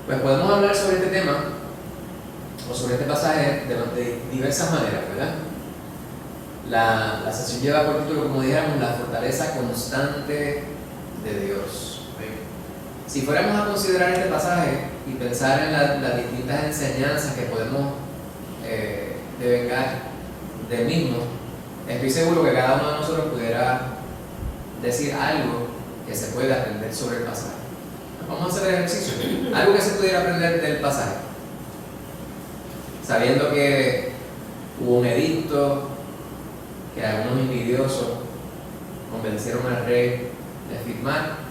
Pues podemos hablar sobre este tema o sobre este pasaje de diversas maneras, ¿verdad? La sesión lleva por título, como dijéramos, la fortaleza constante de Dios. Si fuéramos a considerar este pasaje y pensar en las distintas enseñanzas que podemos devengar del mismo, estoy seguro que cada uno de nosotros pudiera decir algo que se pueda aprender sobre el pasaje. Vamos a hacer el ejercicio. Algo que se pudiera aprender del pasaje. Sabiendo que hubo un edicto, que algunos envidiosos convencieron al rey de firmar.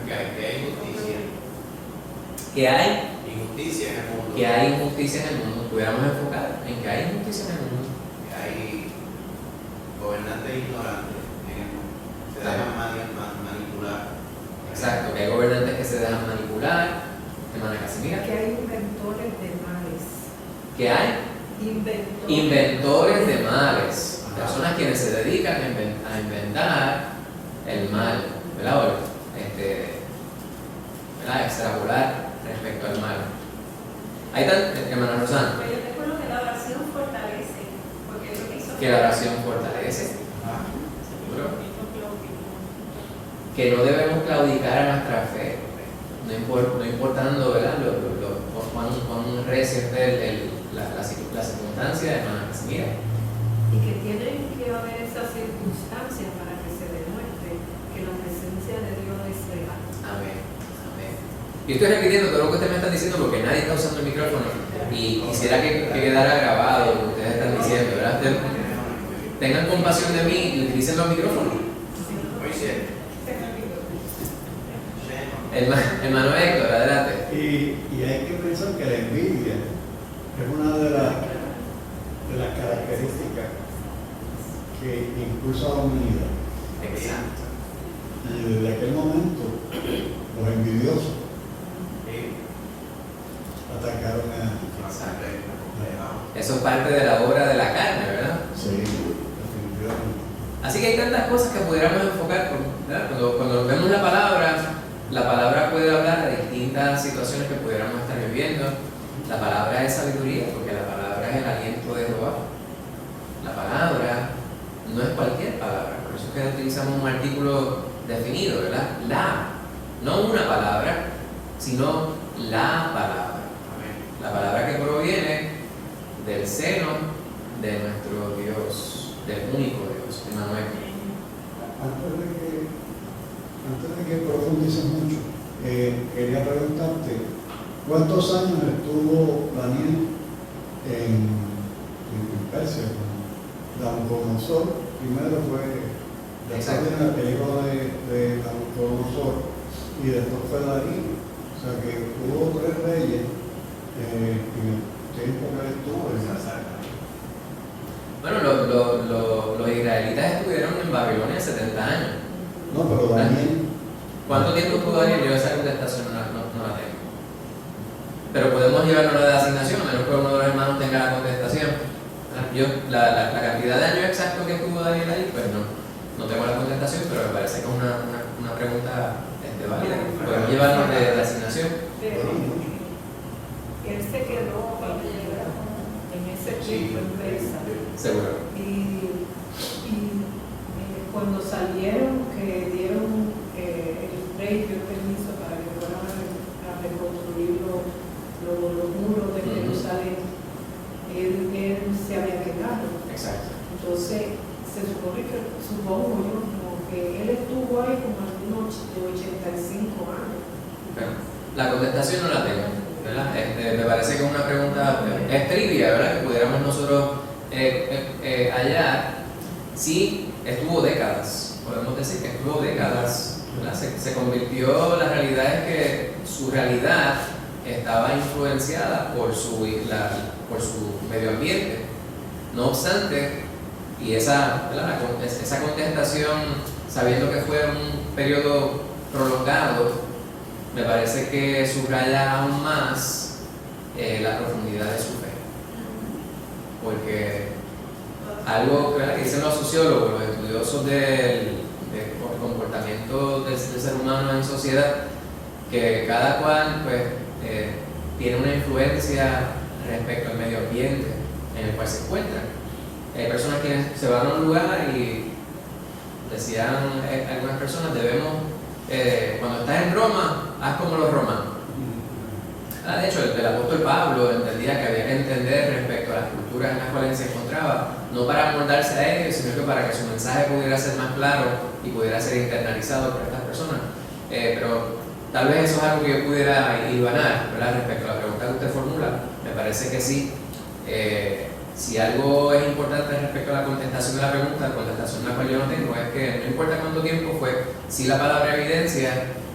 Que hay injusticia. Que hay Injusticia en el mundo. que hay injusticia en el mundo. Pudiéramos enfocar en que hay injusticia en el mundo. Que hay gobernantes ignorantes en el mundo. Se dejan manipular. Exacto, que hay gobernantes que se dejan manipular. Hermana Casimira. Que hay inventores de males. Que hay inventores de males. Personas quienes se dedican a inventar el mal, ¿verdad? ¿Verdad? Extrapolar respecto al mal. Ahí está, hermana Rosana. Pero yo recuerdo que la oración fortalece, porque es lo que hizo Que la oración fortalece. ¿Seguro? Que no debemos claudicar a nuestra fe, no importando, ¿verdad? Cuán recia esté la circunstancia de hermana Casimira. Y que tienen que haber esas circunstancias para que se demuestre que la presencia de Dios es real. Amén. Amén. Yo estoy repitiendo todo lo que ustedes me están diciendo porque nadie está usando el micrófono y quisiera que quedara grabado lo que ustedes están diciendo, ¿verdad? Tengan compasión de mí y utilicen los micrófonos. Hermano Héctor, adelante. Y hay que pensar que la envidia es una de las características que impulsa a la humanidad. Exacto. Y desde aquel momento, los envidiosos atacaron a... Eso es parte de la obra de la carne, ¿verdad? Sí, definitivamente. Así que hay tantas cosas que pudiéramos enfocar, ¿verdad? Cuando vemos la palabra puede hablar de distintas situaciones que pudiéramos estar viviendo. La palabra es sabiduría, porque la palabra es el aliento de Jehová. La palabra no es cualquier palabra, por eso es que utilizamos un artículo definido, ¿verdad? No una palabra, sino la palabra. La palabra que proviene del seno de nuestro Dios, del único Dios, Emmanuel. Antes de que profundices mucho, quería preguntarte, ¿cuántos años estuvo Daniel en Persia? Nabucodonosor primero fue el hijo de Nabucodonosor y después fue Darío. O sea que hubo 3 reyes en el tiempo que él estuvo. Bueno, los israelitas estuvieron en Babilonia 70 años. No, pero Daniel. ¿Cuánto tiempo estuvo Daniel? Yo esa contestación no la tengo. Pero podemos llevarnos la de asignación, a menos que uno de los hermanos tenga la contestación. La cantidad de años exactos que estuvo Daniel ahí, pues no tengo la contestación, pero me parece que es una pregunta válida. Podemos llevarnos de asignación. Él se quedó en ese tiempo en Persia. Seguro. Y cuando salieron, que dieron el rey dio permiso para que fueran a reconstruir los muros de Jerusalén, él se había quedado. Exacto. Entonces, se supone que, supongo yo, como que él estuvo ahí como algunos de 85 años. Bueno, la contestación no la tengo, ¿verdad? Me parece que es una pregunta, es trivia, ¿verdad? Que pudiéramos nosotros hallar. Sí, estuvo décadas, podemos decir que estuvo décadas, ¿verdad? Se convirtió, la realidad es que su realidad estaba influenciada por su medio ambiente. No obstante, y esa contestación, sabiendo que fue un periodo prolongado, me parece que subraya aún más la profundidad de su fe. Porque algo que dicen los sociólogos, los estudiosos del comportamiento del ser humano en sociedad, que cada cual pues tiene una influencia respecto al medio ambiente en el cual se encuentran. Hay personas que se van a un lugar y decían algunas personas, cuando estás en Roma, haz como los romanos. De hecho, el apóstol Pablo entendía que había que entender respecto a las culturas en las cuales se encontraba, no para amoldarse a ellos, sino que para que su mensaje pudiera ser más claro y pudiera ser internalizado por estas personas. Pero tal vez eso es algo que yo pudiera hilvanar, ¿verdad? Respecto a la pregunta que usted formula, me parece que sí. Si algo es importante respecto a la contestación de la pregunta, la contestación la cual yo no tengo, es que no importa cuánto tiempo fue, si la palabra evidencia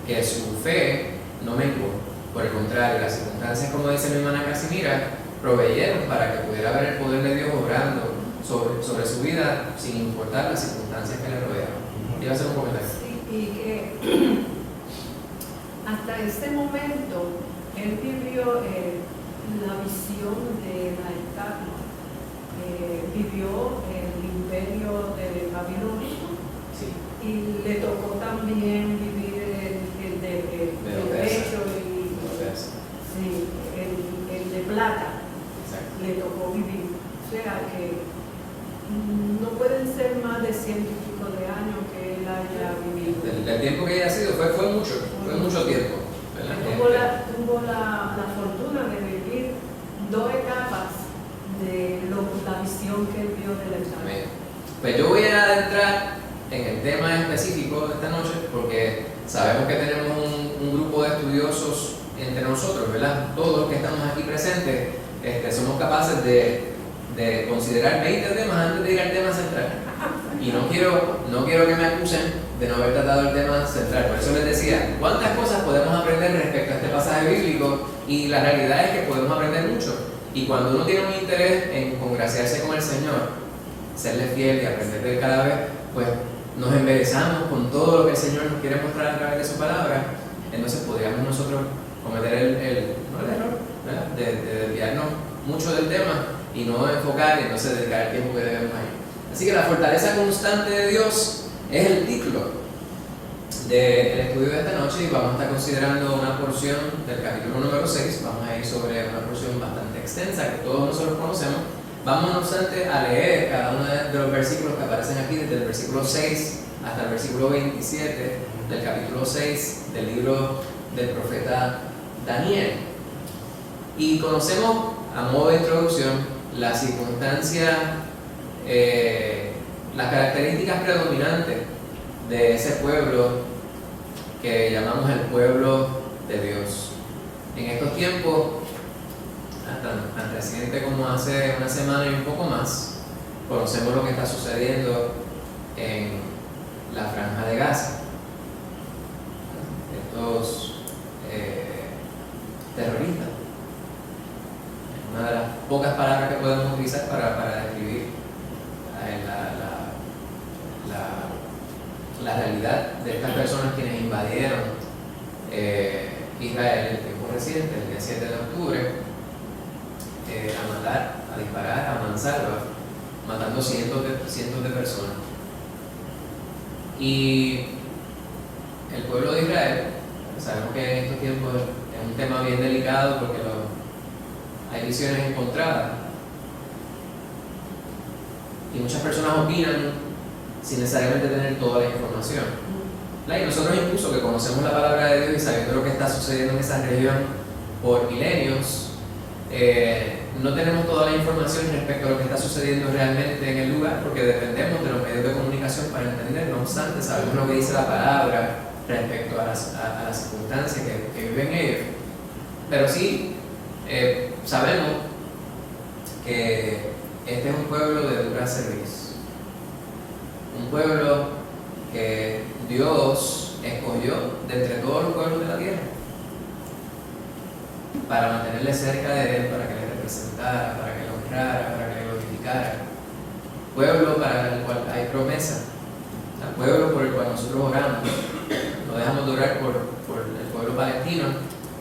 que su fe no menguó. Por el contrario, las circunstancias, como dice mi hermana Casimira, proveyeron para que pudiera ver el poder de Dios obrando sobre su vida sin importar las circunstancias que le rodeaban. Iba a hacer un comentario. Sí, y que hasta ese momento él vivió la visión de la etapa. Vivió el imperio de Babilonia Sí. y le tocó también vivir el derecho y sí, el de plata. Exacto. Le tocó vivir. O sea que no pueden ser más de 100 y pico de años que él haya vivido. El tiempo que haya sido fue mucho tiempo, ¿verdad? Tuvo la fortuna de vivir 2 etapas de la visión que él vio de la etapa. Amén. Pues yo voy a adentrar en el tema específico de esta noche porque sabemos que tenemos un grupo de estudiosos entre nosotros, ¿verdad? Todos los que estamos aquí presentes somos capaces de considerar 20 temas antes de ir al tema central. Y no quiero que me acusen de no haber tratado el tema central. Por eso les decía, ¿cuántas cosas podemos aprender respecto a este pasaje bíblico? Y la realidad es que podemos aprender mucho. Y cuando uno tiene un interés en congraciarse con el Señor, serle fiel y aprender de él cada vez, pues nos embelezamos con todo lo que el Señor nos quiere mostrar a través de su palabra. Entonces podríamos nosotros cometer el error, ¿verdad? De desviarnos mucho del tema y no enfocar y entonces dedicar el tiempo que debemos ahí. Así que la fortaleza constante de Dios es el título del estudio de esta noche y vamos a estar considerando una porción del capítulo número 6. Vamos a ir sobre una porción bastante extensa que todos nosotros conocemos. Vamos no obstante a leer cada uno de los versículos que aparecen aquí, desde el versículo 6 hasta el versículo 27 del capítulo 6 del libro del profeta Daniel. Y conocemos, a modo de introducción, la circunstancia, las características predominantes de ese pueblo que llamamos el pueblo de Dios. En estos tiempos, tan reciente como hace una semana y un poco más, conocemos lo que está sucediendo en la Franja de Gaza. Estos terroristas. Una de las pocas palabras que podemos utilizar para describir la realidad de estas personas quienes invadieron Israel en el tiempo reciente, el día 7 de octubre, a matar, a disparar a mansalva, matando cientos de personas. Y el pueblo de Israel, sabemos que en estos tiempos es un tema bien delicado porque hay visiones encontradas y muchas personas opinan sin necesariamente tener toda la información. Y nosotros incluso que conocemos la palabra de Dios y sabiendo lo que está sucediendo en esa región por milenios, no tenemos toda la información respecto a lo que está sucediendo realmente en el lugar porque dependemos de los medios de comunicación para entender. No obstante, sabemos lo que dice la palabra respecto a las circunstancias que viven ellos. Pero sí sabemos que este es un pueblo de dura cerviz, un pueblo que Dios escogió de entre todos los pueblos de la tierra para mantenerle cerca de Él, para que le representara, para que le honrara, para que le glorificara. Pueblo para el cual hay promesa, el pueblo por el cual nosotros oramos. No dejamos de orar por el pueblo palestino,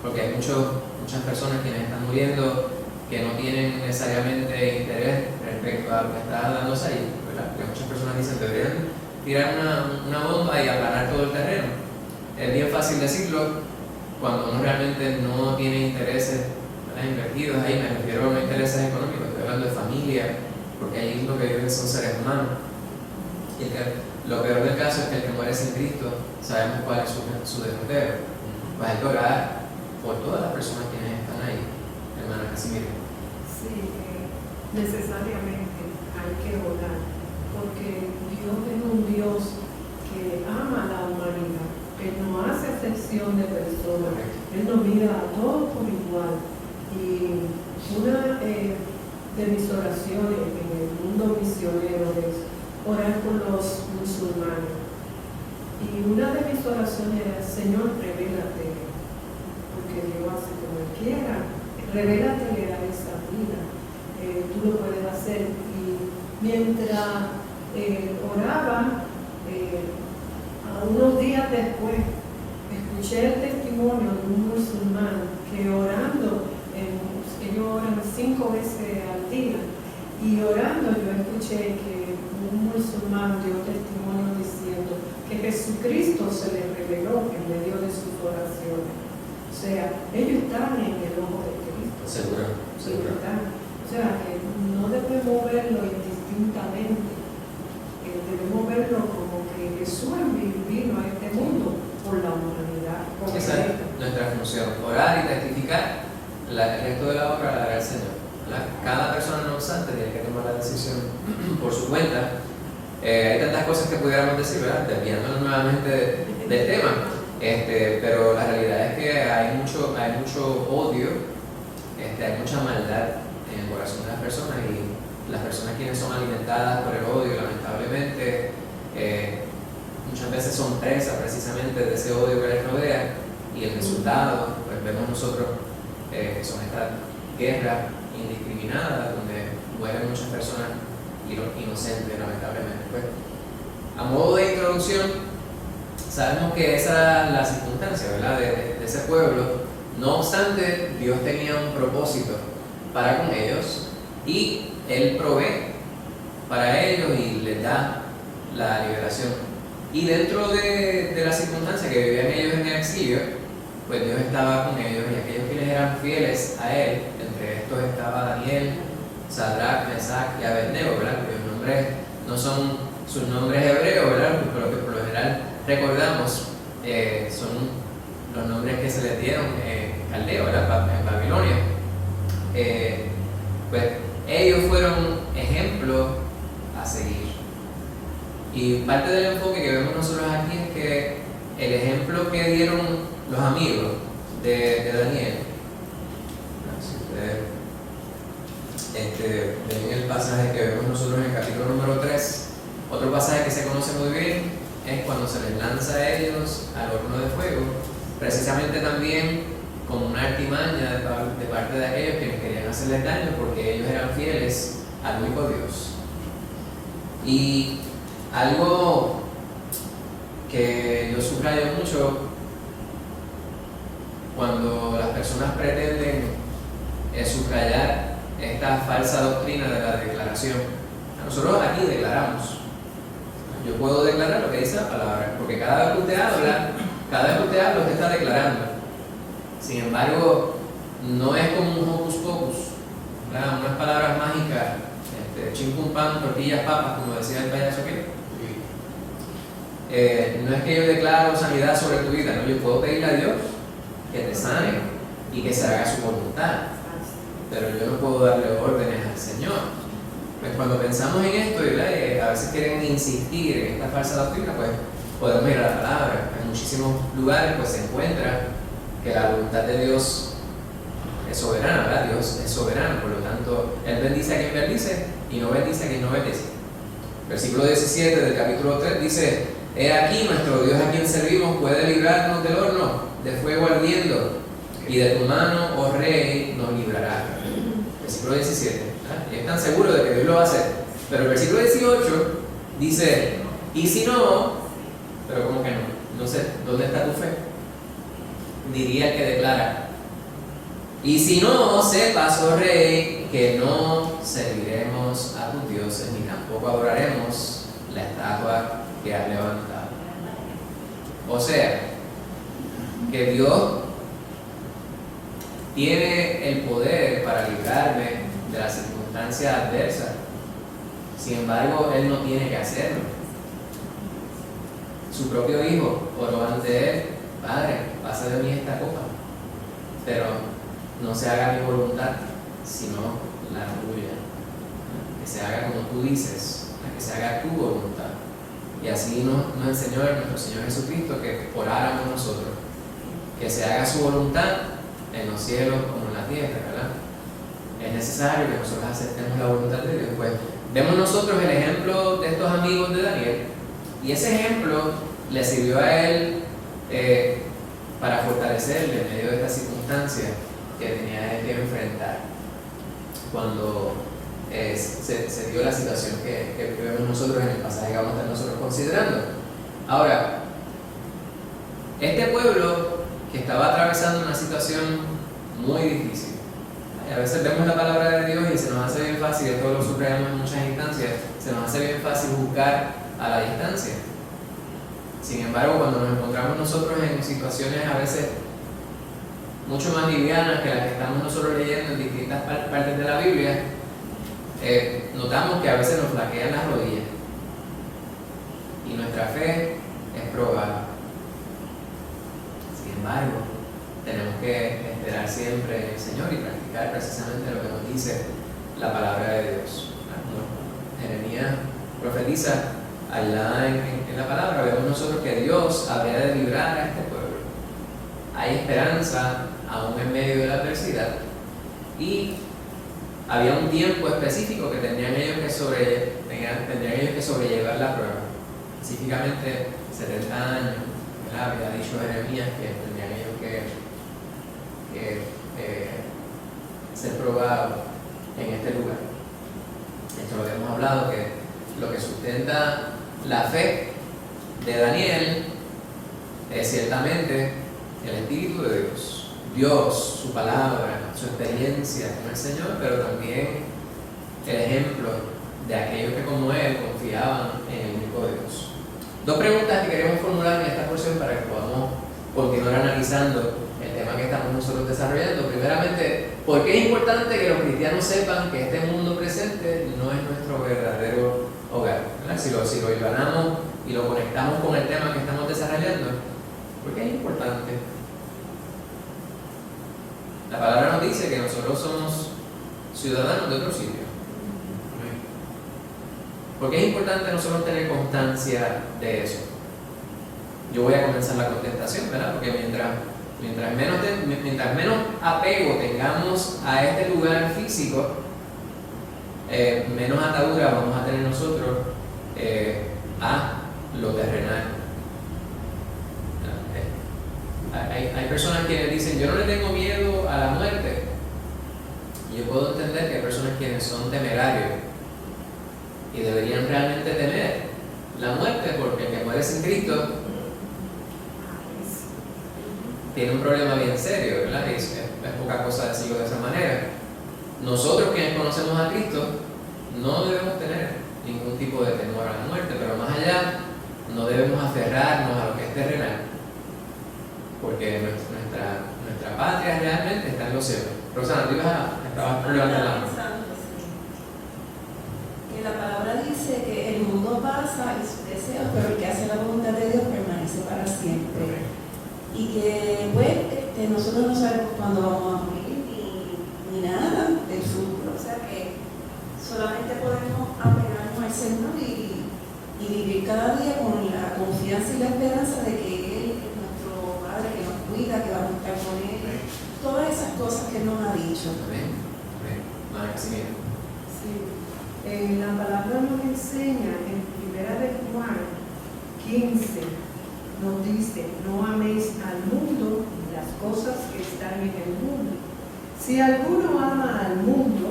porque hay muchas personas quienes están muriendo que no tienen necesariamente interés respecto a lo que está dándose ahí, ¿verdad? Porque muchas personas dicen que deberían tirar una bomba y aplanar todo el terreno. Es bien fácil decirlo, cuando uno realmente no tiene intereses, ¿verdad?, invertidos ahí. Me refiero a no intereses económicos, estoy hablando de familia, porque ahí lo que viven son seres humanos. Y lo peor del caso es que el que muere sin Cristo, sabemos cuál es su derrotero. Pues hay que orar por todas las personas que están ahí, hermana Casimiro. Sí, necesariamente hay que orar, porque Dios es un Dios que ama a la humanidad, Él no hace excepción de personas, Él nos mira a todos por igual. Y una de mis oraciones en el mundo misionero es orar por los musulmanes. Y una de mis oraciones era: Señor, revélate, porque Dios hace como Él quiera, revélate a esa vida, tú lo puedes hacer. Y mientras oraba, a unos días después, escuché el testimonio de un musulmán que orando, ellos oran 5 veces al día, y orando yo escuché que un musulmán dio testimonio diciendo que Jesucristo se les reveló en medio de sus oraciones. O sea, ellos están en el ojo de Cristo. Seguro, seguro. O sea, que no debemos verlo indistintamente. Debemos verlo como que Jesús vino a este mundo por la humanidad. Esa es nuestra función: orar y testificar. El resto de la obra la hará el Señor, ¿verdad? Cada persona, no obstante, tiene que tomar la decisión por su cuenta. Hay tantas cosas que pudiéramos decir, ¿verdad?, desviándonos nuevamente del tema, pero la realidad es que hay mucho odio, hay mucha maldad en el corazón de las personas, y las personas quienes son alimentadas por el odio, lamentablemente, muchas veces son presas precisamente de ese odio que les rodea, y el resultado, pues vemos nosotros, son estas guerras indiscriminadas donde mueren muchas personas inocentes, lamentablemente. Pues, a modo de introducción, sabemos que esa es la circunstancia, ¿verdad?, de ese pueblo. No obstante, Dios tenía un propósito para con ellos, y Él provee para ellos y les da la liberación. Y dentro de la circunstancia que vivían ellos en el exilio, pues Dios estaba con ellos, y aquellos que les eran fieles a Él, entre estos estaba Daniel, Sadrach, Mesach y Abednego, ¿verdad? Cuyos nombres no son sus nombres hebreos, ¿verdad?, pero que por lo general recordamos son los nombres que se les dieron en Caldeo, ¿verdad?, en Babilonia. Pues ellos fueron ejemplo a seguir. Y parte del enfoque que vemos nosotros aquí es que el ejemplo que dieron los amigos de Daniel, si ustedes ven el pasaje que vemos nosotros en el capítulo número 3, otro pasaje que se conoce muy bien es cuando se les lanza a ellos al horno de fuego, precisamente también como una artimaña de parte de aquellos que querían hacerles daño, porque ellos eran fieles al único Dios. Y algo que yo subrayo mucho cuando las personas pretenden subrayar esta falsa doctrina de la declaración. Nosotros aquí declaramos. Yo puedo declarar lo que dice la palabra, porque cada vez que usted habla, usted está declarando. Sin embargo, no es como un hocus pocus, ¿verdad?, unas palabras mágicas, chim pum pam, tortillas, papas, como decía el payaso aquel. No es que yo declaro sanidad sobre tu vida, no, yo puedo pedirle a Dios que te sane y que se haga su voluntad, pero yo no puedo darle órdenes al Señor. Pues cuando pensamos en esto, ¿verdad?, a veces quieren insistir en esta falsa doctrina, pues podemos ir a la palabra. En muchísimos lugares pues se encuentra que la voluntad de Dios es soberana, ¿verdad? Dios es soberano, por lo tanto, Él bendice a quien bendice y no bendice a quien no bendice. Versículo 17 del capítulo 3 dice: He aquí, nuestro Dios a quien servimos puede librarnos del horno de fuego ardiendo, y de tu mano, oh Rey, nos librará. Versículo 17. ¿Eh? Y están seguros de que Dios lo va a hacer. Pero el versículo 18 dice: y si no, pero ¿cómo que no? No sé, ¿dónde está tu fe? Diría el que declara: y si no, sepas, oh Rey, que no serviremos a tus dioses, ni tampoco adoraremos la estatua que has levantado. O sea, que Dios tiene el poder para librarme de las circunstancias adversas. Sin embargo, Él no tiene que hacerlo. Su propio Hijo oró ante Él: Padre, pasa de mí esta copa, pero no se haga mi voluntad, sino la tuya. Que se haga como tú dices, que se haga tu voluntad. Y así nos enseñó nuestro Señor Jesucristo que oráramos nosotros, que se haga su voluntad en los cielos como en la tierra, ¿verdad? Es necesario que nosotros aceptemos la voluntad de Dios. Pues vemos nosotros el ejemplo de estos amigos de Daniel, y ese ejemplo le sirvió a él para fortalecerle en medio de esta circunstancia que tenía él que enfrentar cuando se dio la situación que vemos nosotros en el pasaje que vamos a estar nosotros considerando. Ahora, este pueblo que estaba atravesando una situación muy difícil, a veces vemos la palabra de Dios y se nos hace bien fácil, esto lo subrayamos en muchas instancias, se nos hace bien fácil juzgar a la distancia. Sin embargo, cuando nos encontramos nosotros en situaciones a veces mucho más livianas que las que estamos nosotros leyendo en distintas partes de la Biblia, notamos que a veces nos flaquean las rodillas y nuestra fe es probada. Sin embargo, tenemos que esperar siempre en el Señor y practicar precisamente lo que nos dice la palabra de Dios. Jeremías profetiza allá en la palabra, vemos nosotros que Dios habría de librar a este pueblo. Hay esperanza aún en medio de la adversidad, y había un tiempo específico que tendrían ellos que sobrellevar la prueba, específicamente 70 años, ¿verdad? Había dicho Jeremías que tendrían ellos que ser probados en este lugar. Esto lo habíamos hablado, que lo que sustenta la fe de Daniel es ciertamente el Espíritu de Dios. Dios, su palabra, su experiencia con el Señor, pero también el ejemplo de aquellos que como Él confiaban en el único Dios. Dos preguntas que queremos formular en esta porción para que podamos continuar analizando el tema que estamos nosotros desarrollando. Primeramente, ¿por qué es importante que los cristianos sepan que este mundo presente no es nuestro verdadero hogar? ¿Verdad? Si lo hilvanamos y lo conectamos con el tema que estamos desarrollando, ¿por qué es importante? La palabra nos dice que nosotros somos ciudadanos de otro sitio. ¿Por qué es importante nosotros tener constancia de eso? Yo voy a comenzar la contestación, ¿verdad? Porque mientras menos apego tengamos a este lugar físico, menos atadura vamos a tener nosotros a lo terrenal. Hay personas que dicen: yo no le tengo miedo a la muerte. Y yo puedo entender que hay personas quienes son temerarios y deberían realmente temer la muerte, porque el que muere sin Cristo tiene un problema bien serio, ¿verdad? Es poca cosa decirlo de esa manera. Nosotros quienes conocemos a Cristo no debemos tener ningún tipo de temor a la muerte, pero más allá no debemos aferrarnos a lo que es terrenal, porque nuestra patria realmente está en los cielos. Rosana, tú estabas levantando la mano. Que la palabra dice que el mundo pasa y sus deseos, pero el que hace la voluntad de Dios permanece para siempre. Y que pues nosotros no sabemos cuándo vamos a morir ni nada del futuro. O sea que solamente podemos apegarnos al Señor y vivir cada día con la confianza y la esperanza de que Él es nuestro Padre, que nos cuida, que vamos a estar con Él. Todas esas cosas que Él nos ha dicho. Amén. Sí. La palabra nos enseña en 1 de Juan 15, nos dice: no améis al mundo ni las cosas que están en el mundo. Si alguno ama al mundo,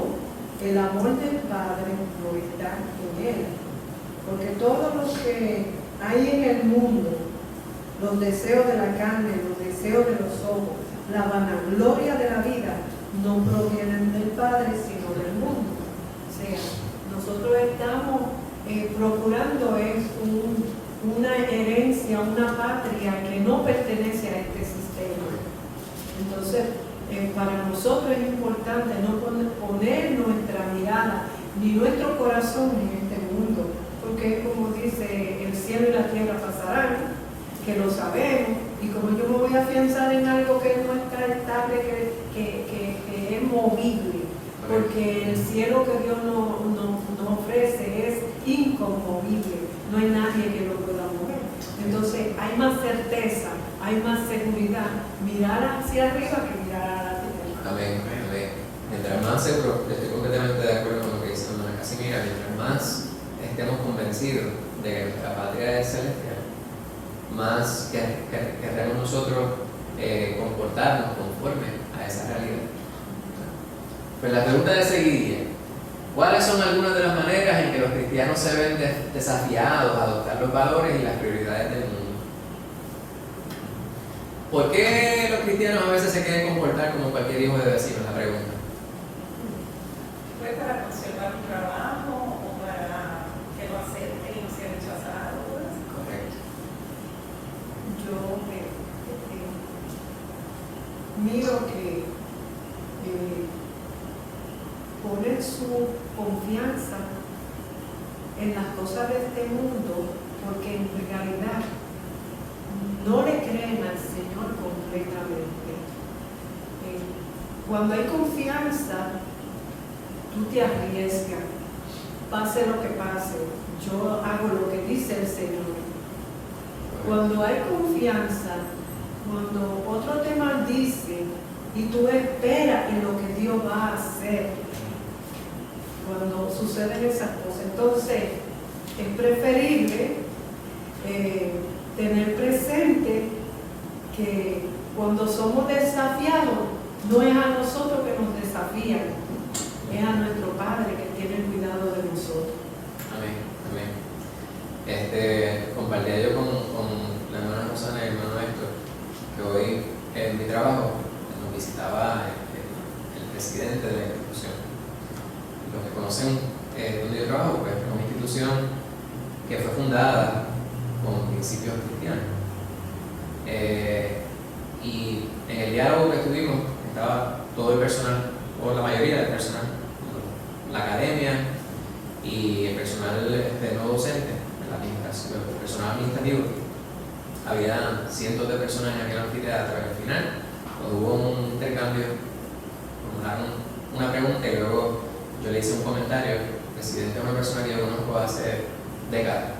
el amor del Padre no está en él. Porque todo lo que hay en el mundo, los deseos de la carne, los deseos de los ojos, la vanagloria de la vida, no provienen del Padre, sino del mundo. O sea, nosotros estamos procurando una herencia, una patria que no pertenece a este sistema. Entonces, para nosotros es importante no poner nuestra mirada ni nuestro corazón en este mundo, porque como dice, el cielo y la tierra pasarán, que lo sabemos, y como yo me voy a afianzar en algo que no está estable, que es movible, porque el cielo que Dios nos ofrece es inconmovible, no hay nadie que lo pueda mover. Entonces hay más certeza, hay más seguridad, mirar hacia arriba que mirar a la tierra. Amén, amén. Mientras más seguro, estoy completamente de acuerdo con lo que dice hermana Casimira, mientras más estemos convencidos de que nuestra patria es celestial, más querremos nosotros comportarnos conforme a esa realidad. Pues la pregunta de seguidilla: ¿cuáles son algunas de las maneras en que los cristianos se ven desafiados a adoptar los valores y las prioridades del mundo? ¿Por qué los cristianos a veces se quieren comportar como cualquier hijo de vecino? Es la pregunta. ¿Fue para conservar un trabajo o para que lo acepten y no sea rechazado? Correcto. Yo miro que poner su confianza en las cosas de este mundo, porque en realidad no le creen al Señor completamente. Cuando hay confianza, tú te arriesgas, pase lo que pase, yo hago lo que dice el Señor. Cuando hay confianza, cuando otro te maldice y tú esperas en lo que Dios va a hacer, cuando suceden esas cosas, entonces es preferible tener presente que cuando somos desafiados, no es a nosotros que nos desafían, es a nuestro Padre que tiene cuidado de nosotros. Amén, amén. Compartía yo con la hermana Rosana y el hermano Héctor que hoy en mi trabajo nos visitaba el presidente de la institución. Los que conocen donde yo trabajo, pues es una institución que fue fundada con principios cristianos. Y en el diálogo que tuvimos estaba todo el personal, o la mayoría del personal, la academia y el personal no docente, el personal administrativo. Había cientos de personas en aquel anfiteatro. Al final, cuando hubo un intercambio, formularon una pregunta y luego yo le hice un comentario. El presidente es una persona que yo conozco hace décadas,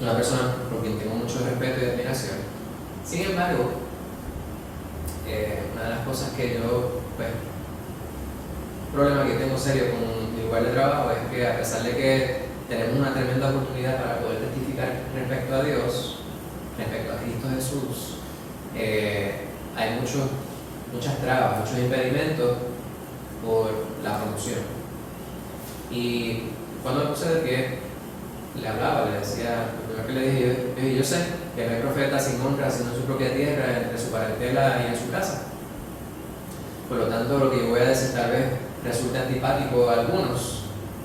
una persona por quien tengo mucho respeto y admiración. Sin embargo, una de las cosas que yo, pues, problema que tengo serio con mi lugar de trabajo es que, a pesar de que tenemos una tremenda oportunidad para poder testificar respecto a Dios, respecto a Cristo Jesús, hay muchas trabas, muchos impedimentos por la promoción. Y cuando me puse de pie, le hablaba, le decía, lo primero que le dije, yo sé que no hay profeta sin honra, sino en su propia tierra, entre su parentela y en su casa. Por lo tanto, lo que yo voy a decir tal vez resulta antipático a algunos,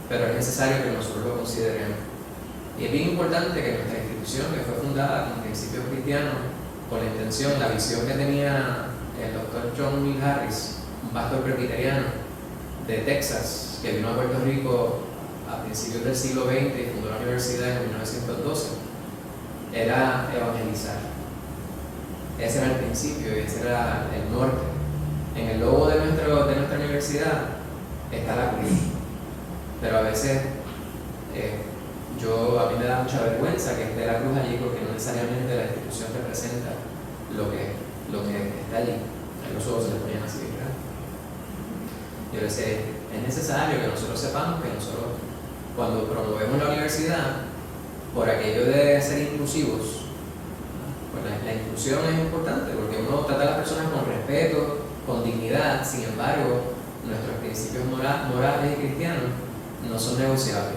pero es necesario que nosotros lo consideremos. Y es bien importante que nuestra institución, que fue fundada con principios cristianos, con la intención, la visión que tenía el doctor John Will Harris, un pastor presbiteriano de Texas, que vino a Puerto Rico a principios del siglo XX y fundó la universidad en 1912, era evangelizar. Ese era el principio y ese era el norte. En el logo de nuestra universidad está la cruz, pero a veces a mí me da mucha vergüenza que esté la cruz allí, porque no necesariamente la institución representa lo que está allí. A los ojos se le ponían así, ¿verdad? Yo les decía, es necesario que nosotros sepamos que nosotros, cuando promovemos la universidad, por aquello de ser inclusivos, pues la inclusión es importante, porque uno trata a las personas con respeto, con dignidad. Sin embargo, nuestros principios morales y cristianos no son negociables.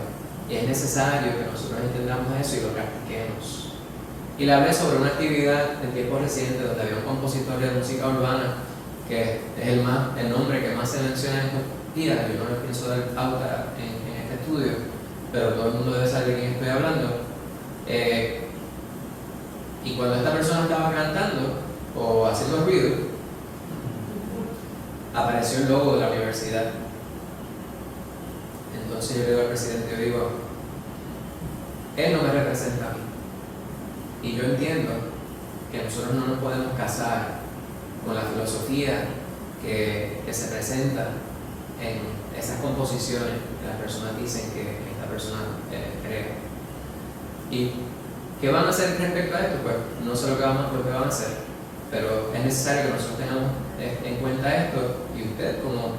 Y es necesario que nosotros entendamos eso y lo practiquemos. Y le hablé sobre una actividad en tiempos recientes donde había un compositor de música urbana, que es el nombre que más se menciona en estos días. Yo no le pienso dar pauta en este estudio, pero todo el mundo debe saber de quién estoy hablando. Y cuando esta persona estaba cantando o haciendo ruido, apareció el logo de la universidad. Entonces yo le digo al presidente, yo digo, él no me representa a mí. Y yo entiendo que nosotros no nos podemos casar con la filosofía que se presenta en esas composiciones que las personas dicen que esta persona crea. ¿Y qué van a hacer respecto a esto? Pues no sé lo que van a hacer, pero es necesario que nosotros tengamos en cuenta esto, y usted como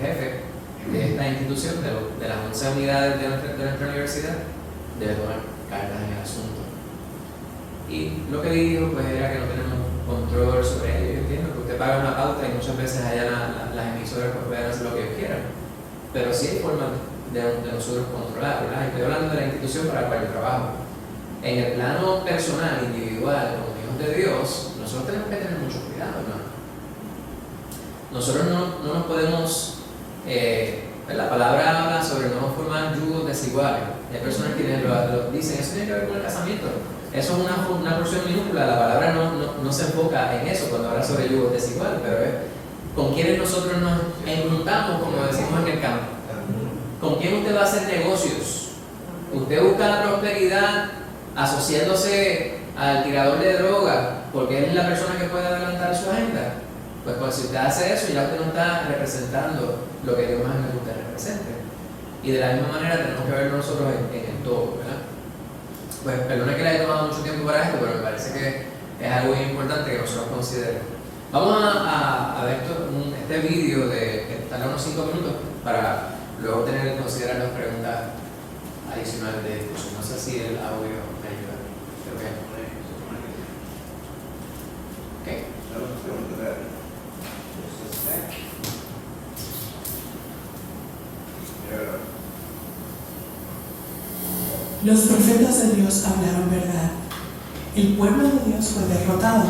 jefe de esta institución, de las 11 unidades de nuestra universidad, debe tomar cartas en el asunto. Y lo que dijo pues era que no tenemos control sobre ello. Yo entiendo que usted paga una pauta y muchas veces allá las emisoras pues pueden hacer lo que ellos quieran, pero sí hay formas de nosotros controlar, ¿verdad? Estoy hablando de la institución para la cual yo trabajo. En el plano personal, individual, como hijos de Dios, nosotros tenemos que tener mucho cuidado, ¿no? Nosotros no nos podemos, la palabra habla sobre no formar yugos desiguales. Hay personas que lo dicen, eso tiene que ver con el casamiento. Eso es una porción minúscula, la palabra no se enfoca en eso cuando habla sobre yugos desiguales, pero es con quienes nosotros nos enjuntamos, como decimos en el campo. ¿Con quién usted va a hacer negocios? Usted busca la prosperidad asociándose al tirador de droga porque es la persona que puede adelantar su agenda. Pues si usted hace eso, ya usted no está representando lo que Dios más quiere que usted represente. Y de la misma manera tenemos que ver nosotros en el todo, ¿verdad? Pues perdona que le haya tomado mucho tiempo para esto, pero me parece que es algo muy importante que nosotros consideremos. Vamos a ver este vídeo que tarda unos 5 minutos para luego tener que considerar las preguntas adicionales de discusión. No sé si el audio me ayuda. Creo que okay. Los profetas de Dios hablaron verdad. El pueblo de Dios fue derrotado,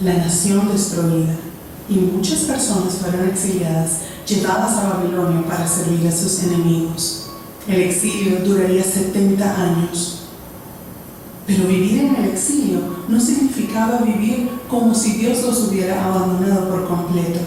la nación destruida, y muchas personas fueron exiliadas, llevadas a Babilonia para servir a sus enemigos. El exilio duraría 70 años. Pero vivir en el exilio no significaba vivir como si Dios los hubiera abandonado por completo.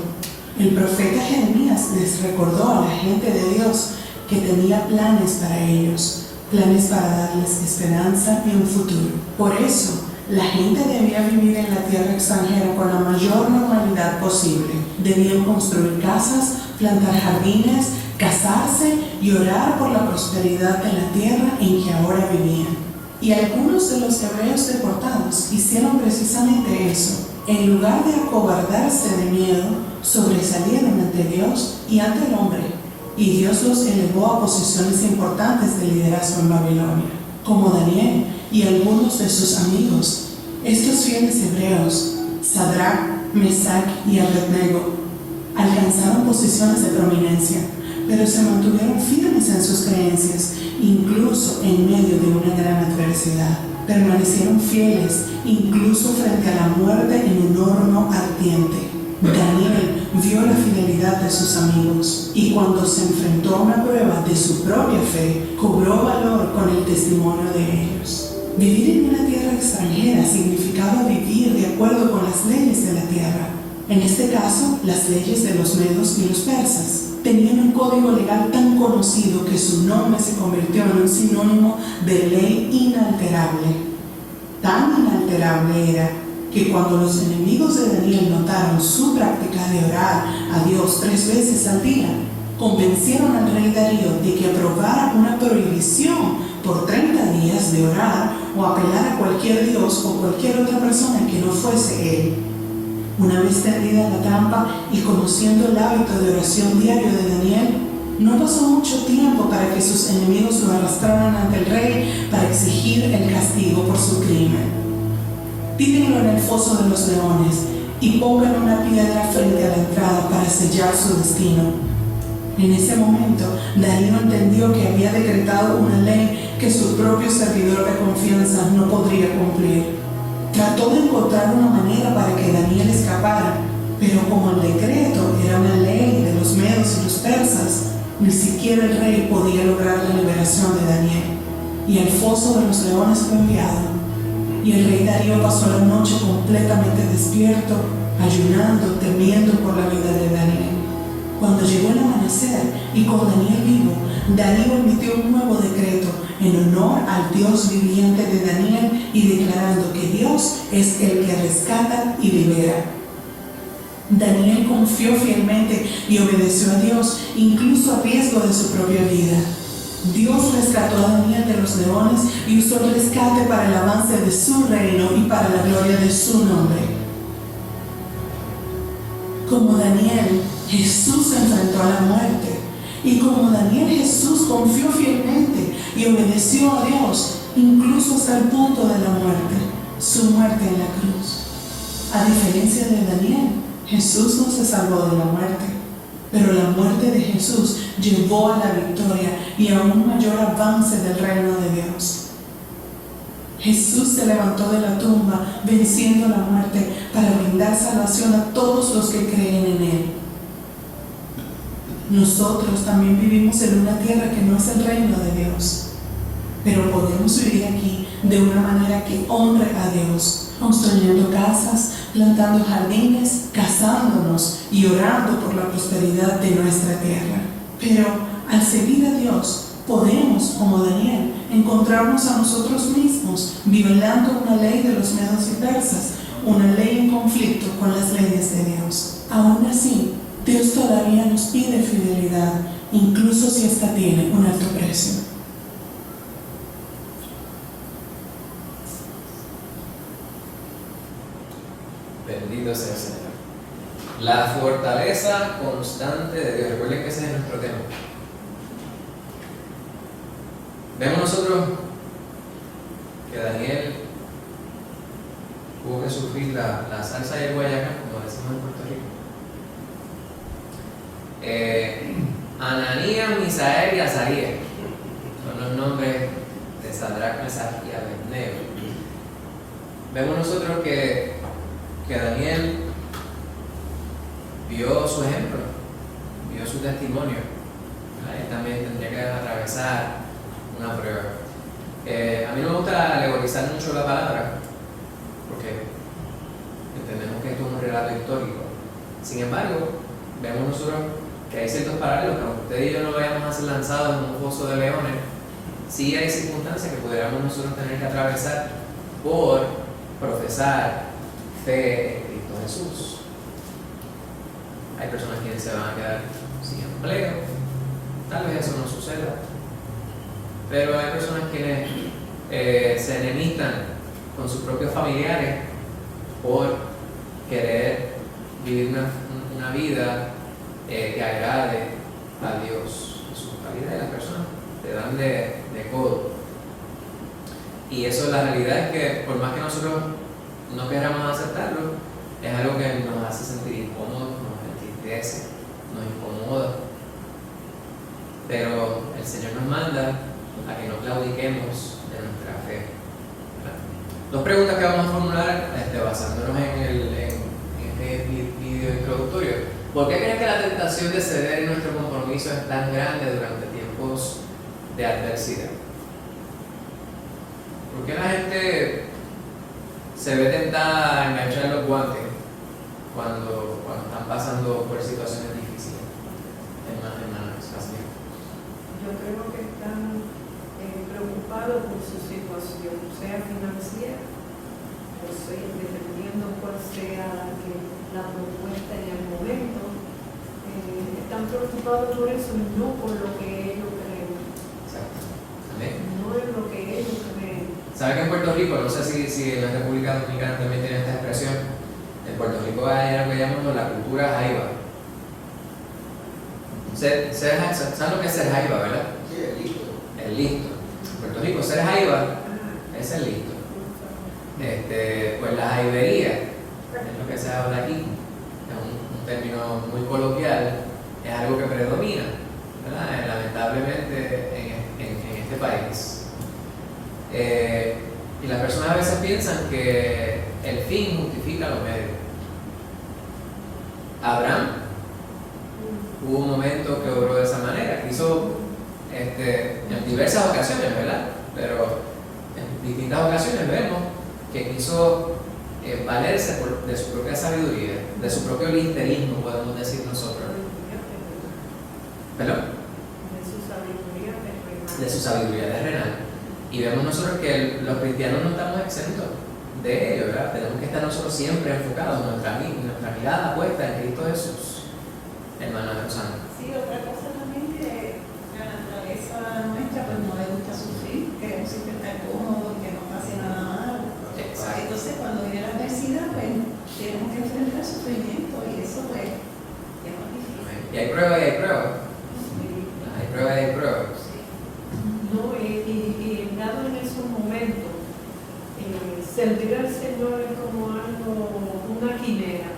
El profeta Jeremías les recordó a la gente de Dios que tenía planes para ellos, planes para darles esperanza y un futuro. Por eso, la gente debía vivir en la tierra extranjera con la mayor normalidad posible. Debían construir casas, plantar jardines, casarse y orar por la prosperidad de la tierra en que ahora vivían. Y algunos de los hebreos deportados hicieron precisamente eso. En lugar de acobardarse de miedo, sobresalieron ante Dios y ante el hombre. Y Dios los elevó a posiciones importantes de liderazgo en Babilonia, como Daniel y algunos de sus amigos. Estos fieles hebreos, Sadrach, Mesach y Abednego, alcanzaron posiciones de prominencia, pero se mantuvieron firmes en sus creencias, incluso en medio de una gran adversidad. Permanecieron fieles, incluso frente a la muerte en un horno ardiente. Daniel vio la fidelidad de sus amigos y cuando se enfrentó a una prueba de su propia fe, cobró valor con el testimonio de ellos. Vivir en una tierra extranjera significaba vivir de acuerdo con las leyes de la tierra. En este caso, las leyes de los medos y los persas. Tenían un código legal tan conocido que su nombre se convirtió en un sinónimo de ley inalterable. Tan inalterable era que cuando los enemigos de Daniel notaron su práctica de orar a Dios 3 veces al día, convencieron al rey Darío de que aprobara una prohibición por 30 días de orar o apelar a cualquier dios o cualquier otra persona que no fuese él. Una vez tendida la trampa y conociendo el hábito de oración diario de Daniel, no pasó mucho tiempo para que sus enemigos lo arrastraran ante el rey para exigir el castigo por su crimen. Tírenlo en el foso de los leones y pongan una piedra frente a la entrada para sellar su destino. En ese momento, Darío entendió que había decretado una ley que su propio servidor de confianza no podría cumplir. Trató de encontrar una manera para que Daniel escapara, pero como el decreto era una ley de los medos y los persas, ni siquiera el rey podía lograr la liberación de Daniel. Y el foso de los leones fue enviado. Y el rey Darío pasó la noche completamente despierto, ayunando, temiendo por la vida de Cuando llegó el amanecer y con Daniel vivo, Darío emitió un nuevo decreto en honor al Dios viviente de Daniel y declarando que Dios es el que rescata y libera. Daniel confió fielmente y obedeció a Dios, incluso a riesgo de su propia vida. Dios rescató a Daniel de los leones y usó el rescate para el avance de su reino y para la gloria de su nombre. Como Daniel, Jesús se enfrentó a la muerte. Y como Daniel, Jesús confió fielmente y obedeció a Dios, incluso hasta el punto de la muerte, su muerte en la cruz. A diferencia de Daniel, Jesús no se salvó de la muerte, pero la muerte de Jesús llevó a la victoria y a un mayor avance del reino de Dios. Jesús se levantó de la tumba venciendo la muerte para brindar salvación a todos los que creen en Él. Nosotros también vivimos en una tierra que no es el reino de Dios, pero podemos vivir aquí de una manera que honre a Dios, construyendo casas, plantando jardines, casándonos y orando por la prosperidad de nuestra tierra. Pero al seguir a Dios, podemos, como Daniel, encontrarnos a nosotros mismos violando una ley de los medos y persas, una ley en conflicto con las leyes de Dios. Aún así, Dios todavía nos pide fidelidad, incluso si esta tiene un alto precio. Bendito sea el Señor. La fortaleza constante de Dios. Recuerden que ese es nuestro tema. Vemos nosotros que Daniel tuvo que sufrir la salsa y el guayacán, como decimos en Puerto Rico. Ananías, Misael y Azarías son los nombres de Sadrach, Mesach y Abednego. Vemos nosotros que Daniel vio su ejemplo, vio su testimonio. Él también tendría que atravesar una prueba. A mí no me gusta alegorizar mucho la palabra, porque entendemos que esto es un relato histórico. Sin embargo, vemos nosotros que hay ciertos paralelos, que aunque usted y yo no vayamos a ser lanzados en un foso de leones, sí hay circunstancias que pudiéramos nosotros tener que atravesar por profesar fe en Cristo Jesús. Hay personas quienes se van a quedar sin empleo, tal vez eso no suceda, pero hay personas quienes se enemistan con sus propios familiares por querer vivir una vida que agrade a Dios. La vida de las personas te dan de codo. Y eso, la realidad es que por más que nosotros no queramos aceptarlo, es algo que nos hace sentir incómodos, nos entristece, nos incomoda. Pero el Señor nos manda a que no claudiquemos de nuestra fe. Dos preguntas que vamos a formular basándonos en este video introductorio. ¿Por qué crees que la tentación de ceder en nuestro compromiso es tan grande durante tiempos de adversidad? ¿Por qué la gente se ve tentada a enganchar los guantes cuando están pasando por situaciones difíciles en una situación? Yo creo que están preocupados por su situación, sea financiera, o sea, dependiendo cuál sea la propuesta en el momento. Están preocupados por eso y no por lo que ellos creen. Exacto. Amén. No es lo que ellos creen. ¿Sabe que en Puerto Rico, no sé si en la República Dominicana también tiene esta expresión, en Puerto Rico hay algo que llamamos la cultura jaiba? ¿Saben lo que es ser jaiba, verdad? Sí, el listo. El listo. En Puerto Rico, ser jaiba es el listo. Pues la jaibería es lo que se habla aquí, es un término muy coloquial, es algo que predomina, ¿verdad? Lamentablemente en este país. Y las personas a veces piensan que el fin justifica los medios. Abraham hubo un momento que obró de esa manera, quiso en diversas ocasiones, ¿verdad? Pero en distintas ocasiones vemos que quiso valerse de su propia sabiduría, de su propio listerismo, podemos decir nosotros, ¿Perdón? De su sabiduría terrenal. De su sabiduría terrenal. Y vemos nosotros que los cristianos no estamos exentos de ello, ¿verdad? Tenemos que estar nosotros siempre enfocados, nuestra mirada puesta en Cristo Jesús, hermana Rosana. Sí, otra cosa también que la naturaleza nuestra pues no le gusta sufrir, queremos siempre estar cómodos, que no pase nada malo. Exacto. Entonces cuando viene la adversidad pues tenemos que enfrentar el sufrimiento y eso pues es más difícil. Y hay pruebas y hay pruebas. Hay pruebas y hay pruebas. No, y dado en esos momentos, servir al Señor es como algo, una quimera.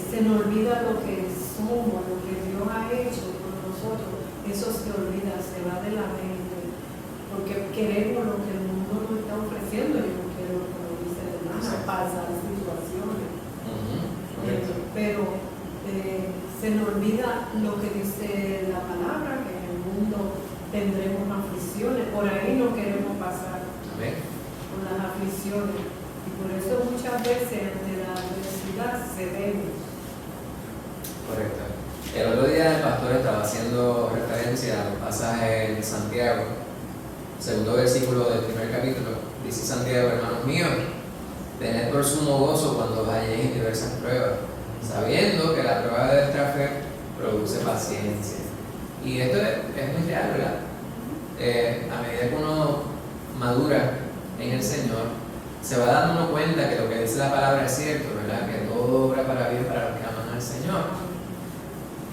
Se nos olvida lo que somos, lo que Dios ha hecho con nosotros. Eso se olvida, se va de la mente. Porque queremos lo que el mundo nos está ofreciendo y no queremos, como dice el hermano, pasar situaciones. Pero se nos olvida lo que dice la palabra, que en el mundo tendremos aflicciones. Por ahí no queremos pasar. Amén. Con las aflicciones. Y por eso muchas veces ante la adversidad cedemos. Correcto. El otro día el pastor estaba haciendo referencia al pasaje de Santiago, segundo versículo del primer capítulo. Dice Santiago: hermanos míos, tened por sumo gozo cuando os halléis en diversas pruebas, sabiendo que la prueba de vuestra fe produce paciencia. Y esto es muy real, ¿verdad? A medida que uno madura en el Señor, se va dando uno cuenta que lo que dice la palabra es cierto, ¿verdad? Que todo obra para bien para los que aman al Señor.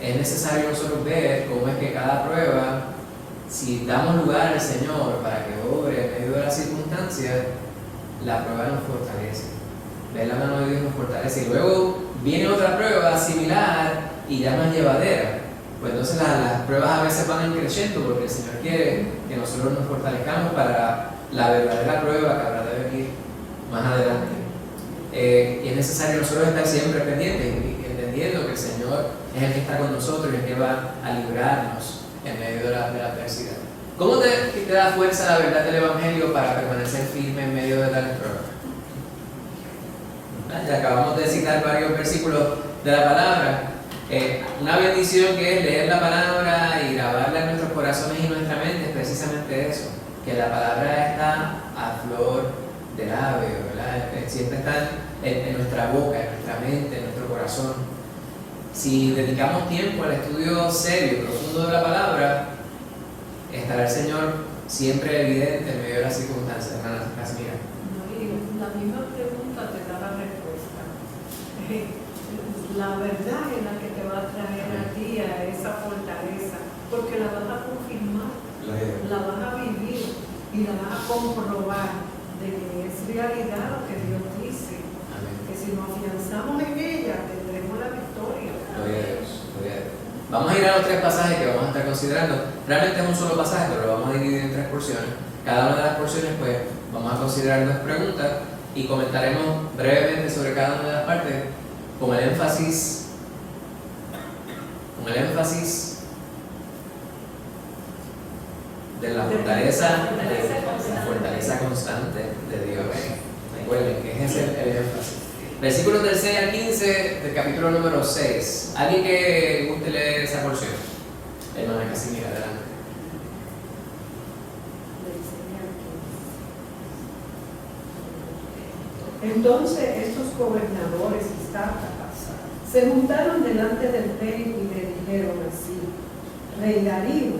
Es necesario nosotros ver cómo es que cada prueba, si damos lugar al Señor para que obre en medio de las circunstancias, la prueba nos fortalece. Ver la mano de Dios nos fortalece. Y luego viene otra prueba similar y ya más llevadera. Pues entonces las pruebas a veces van creciendo porque el Señor quiere que nosotros nos fortalezcamos para la verdadera prueba que habrá de venir más adelante. Y es necesario nosotros estar siempre pendientes y entendiendo que el Señor es el que está con nosotros y el que va a librarnos en medio de la adversidad. ¿Cómo te da fuerza la verdad del Evangelio para permanecer firme en medio de tales pruebas? Ya acabamos de citar varios versículos de la palabra. Una bendición que es leer la palabra y grabarla en nuestros corazones y nuestra mente es precisamente eso, que la palabra está a flor de labio, ¿verdad? Siempre está en nuestra boca, en nuestra mente, en nuestro corazón. Si dedicamos tiempo al estudio serio y profundo de la palabra, estará el Señor siempre evidente en medio de las circunstancias. Hermana Casimira. No, y la misma pregunta te da la respuesta. La verdad es la que te va a traer a ti a esa fortaleza, porque la vas a confirmar, la vas a vivir y la vas a comprobar de que es realidad lo que Dios dice. Amén. Que si nos afianzamos en ella, tendremos la victoria. Gloria a Dios, gloria a Dios. Vamos a ir a los tres pasajes que vamos a estar considerando. Realmente es un solo pasaje, pero lo vamos a dividir en tres porciones. Cada una de las porciones, pues, vamos a considerar dos preguntas y comentaremos brevemente sobre cada una de las partes con el énfasis de la fortaleza constante de Dios. Recuerden que ese es el énfasis. Versículos del 6 al 15 del capítulo número 6. ¿Alguien que guste leer esa porción? Hermana Casimira, adelante. Entonces estos gobernadores y sátrapas se juntaron delante del rey y le dijeron así: Rey Darío,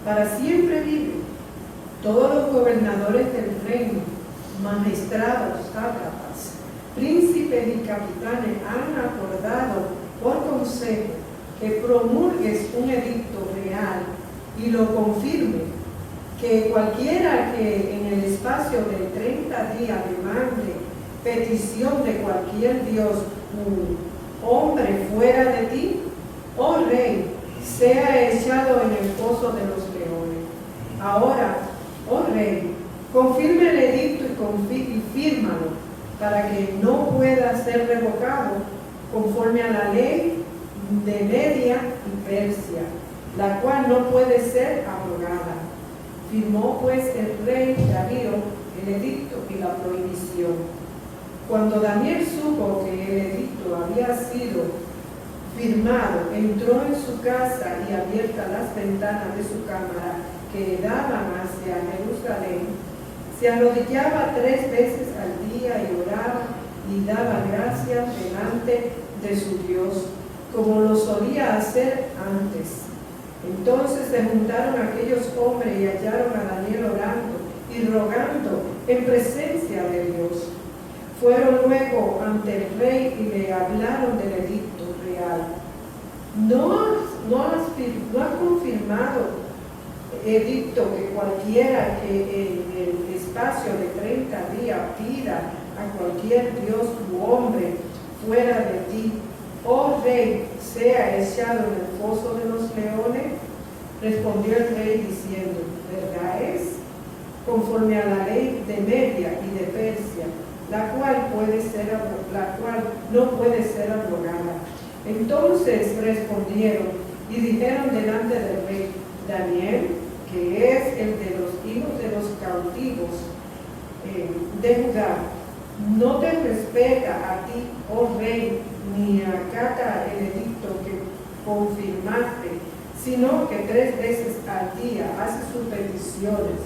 para siempre vive. Todos los gobernadores del reino, magistrados, sátrapas, príncipes y capitanes han acordado por consejo que promulgues un edicto real y lo confirme, que cualquiera que en el espacio de 30 días demande petición de cualquier dios u hombre fuera de ti, oh rey, sea echado en el pozo de los leones. Ahora, oh rey, confirme el edicto y fírmalo, para que no pueda ser revocado conforme a la ley de Media y Persia, la cual no puede ser abrogada. Firmó pues el rey Darío el edicto y la prohibición. Cuando Daniel supo que el edicto había sido firmado, entró en su casa y abiertas las ventanas de su cámara que daban hacia Jerusalén, se arrodillaba 3 veces al día y oraba y daba gracias delante de su Dios, como lo solía hacer antes. Entonces se juntaron aquellos hombres y hallaron a Daniel orando y rogando en presencia de Dios. Fueron luego ante el rey y le hablaron del edicto real. ¿No has confirmado edicto que cualquiera que en el espacio de 30 días pida a cualquier dios u hombre fuera de ti, oh rey, sea echado en el foso de los leones? Respondió el rey diciendo, ¿verdad es? Conforme a la ley de Media y de Persia, la cual no puede ser abrogada. Entonces respondieron y dijeron delante del rey, Daniel, que es el de los hijos de los cautivos de Judá, no te respeta a ti, oh rey, ni acata el edicto que confirmaste, sino que 3 veces al día hace sus peticiones.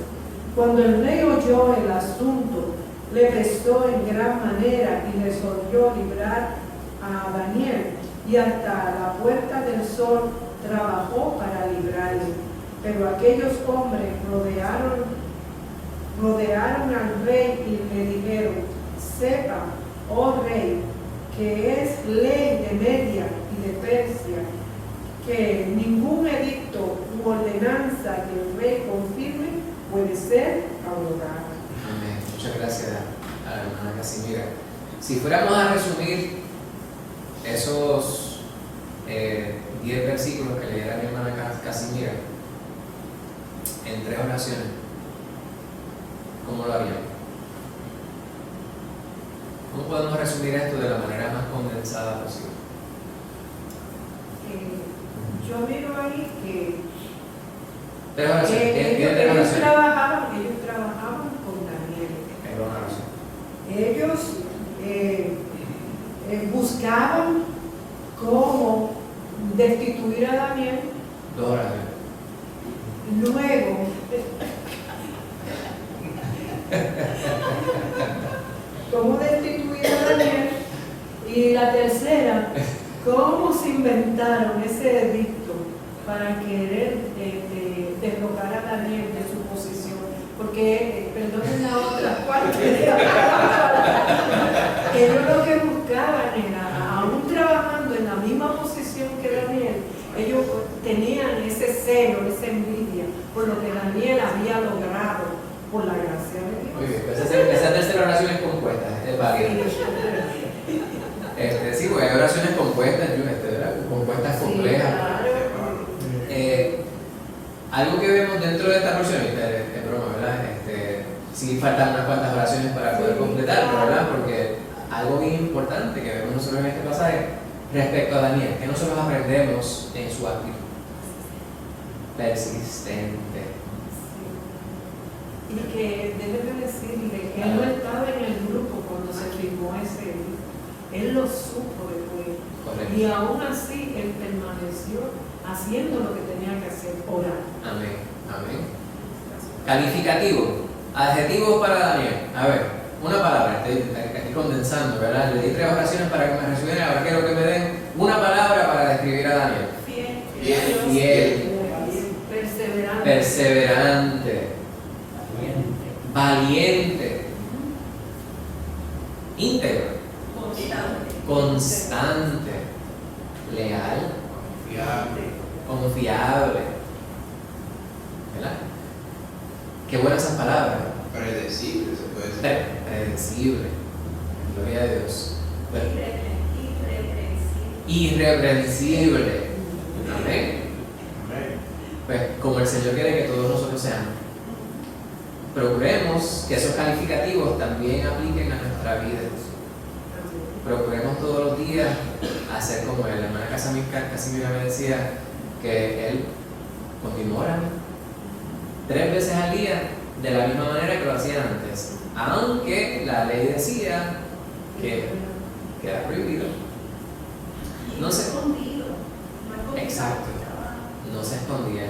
Cuando el rey oyó el asunto, le pesó en gran manera y resolvió librar a Daniel, y hasta la puerta del sol trabajó para librarle. Pero aquellos hombres rodearon al rey y le dijeron, sepa, oh rey, que es ley de Media y de Persia, que ningún edicto u ordenanza que el rey confirme puede ser abrogada. Amén. Muchas gracias a la hermana Casimira. Si fuéramos a resumir esos 10 versículos que leyera mi hermana Casimira en 3 oraciones, ¿cómo lo haríamos? ¿Cómo podemos resumir esto de la manera más condensada posible? Yo miro ahí que 3 oraciones. ¿Tiene 3 oraciones? ellos trabajaban con Daniel. Es una oración. Ellos buscaban cómo destituir a Daniel. 2 oraciones. Luego, cómo destituir a Daniel. Y la tercera, cómo se inventaron ese edicto para querer derrocar a Daniel de su posición. Porque, perdonen la otra parte, ellos lo que buscaban era, aún trabajando en la misma posición que Daniel, ellos tenían ese celo, esa envidia por lo que Daniel había logrado por la gracia de Dios. Muy bien, esa tercera oración es compuesta, es válida. Sí, porque hay oraciones compuestas, compuestas complejas. Algo que vemos dentro de esta porción, es broma, ¿verdad? Sí faltan unas cuantas oraciones para poder completarlo, ¿verdad? Porque algo bien importante que vemos nosotros en este pasaje respecto a Daniel, que nosotros aprendemos en su actitud. Persistente. Y que déjeme decirle que él no estaba en el grupo cuando se firmó ese edicto. Él lo supo después. Correcto. Y aún así él permaneció haciendo lo que tenía que hacer, orar. Amén. Amén. Calificativo. Adjetivos para Daniel. A ver, una palabra. Estoy condensando, ¿verdad? Le di 3 oraciones para que me resumieran. Ahora quiero que me den una palabra para describir a Daniel. Fiel. Perseverante. Perseverante. Valiente. Íntegro. Constante. Leal. Confiable. ¿Verdad? Qué buenas esas palabras. Predecible, se puede decir. Predecible. Gloria a Dios. Irreprensible. Amén. Pues como el Señor quiere que todos nosotros seamos, procuremos que esos calificativos también apliquen a nuestra vida. Procuremos todos los días hacer como él. La hermana Casimira me decía que él continuó orando 3 veces al día de la misma manera que lo hacía antes, aunque la ley decía que era prohibido. No sé. escondía,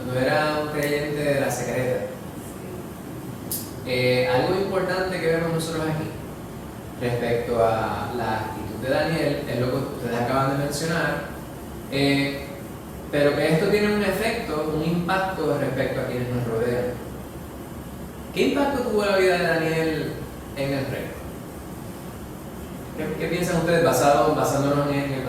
no era un creyente de la secreta. Algo importante que vemos nosotros aquí respecto a la actitud de Daniel es lo que ustedes acaban de mencionar, pero que esto tiene un efecto, un impacto respecto a quienes nos rodean. ¿Qué impacto tuvo la vida de Daniel en el reino? ¿Qué piensan ustedes basándonos en el pasaje